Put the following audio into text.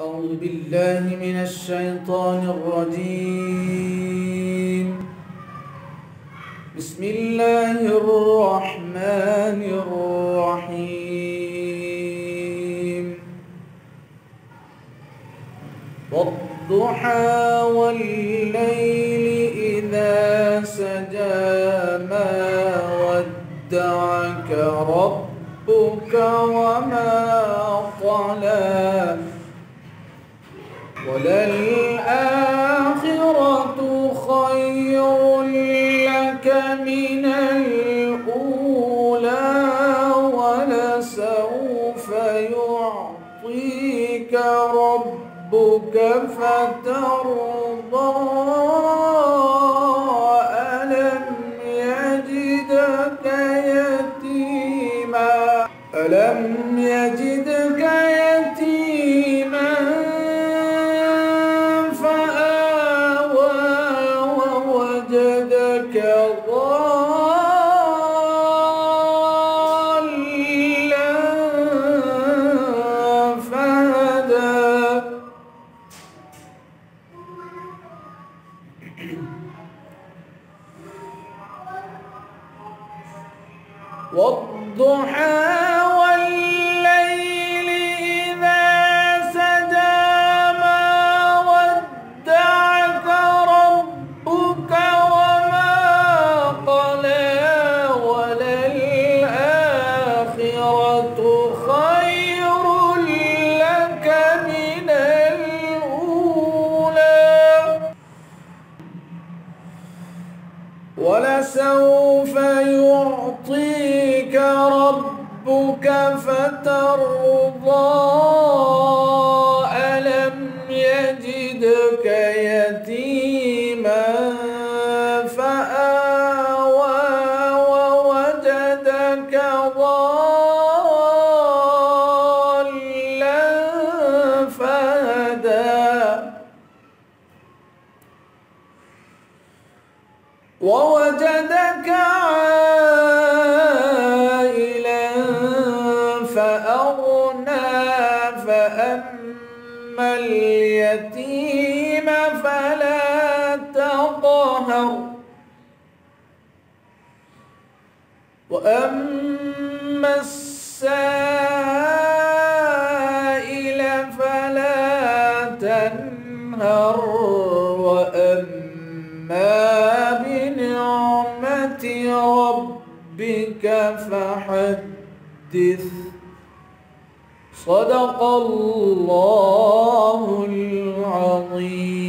أعوذ بالله من الشيطان الرجيم. بسم الله الرحمن الرحيم. والضحى والليل إذا سجى ما ودعك ربك وما قلى وللآخرة خير لك من الأولى ولسوف يعطيك ربك فترضى ألم يجدك يتيما فآوى ووجدك ضالا فهدى والضحى والليل إذا سجى ما ودعك ربك وما قلى وللآخرة خير لك من الأولى ولسوف يعطيك ربك فترضى ألم يجدك يتيما فآوى ووجدك ضالا فهدى ووجدك عائلا فأغنى فأما اليتيم فلا تقهر وأما السائل فلا تنهر وأما بنعمة ربك فحدث صدق الله العظيم.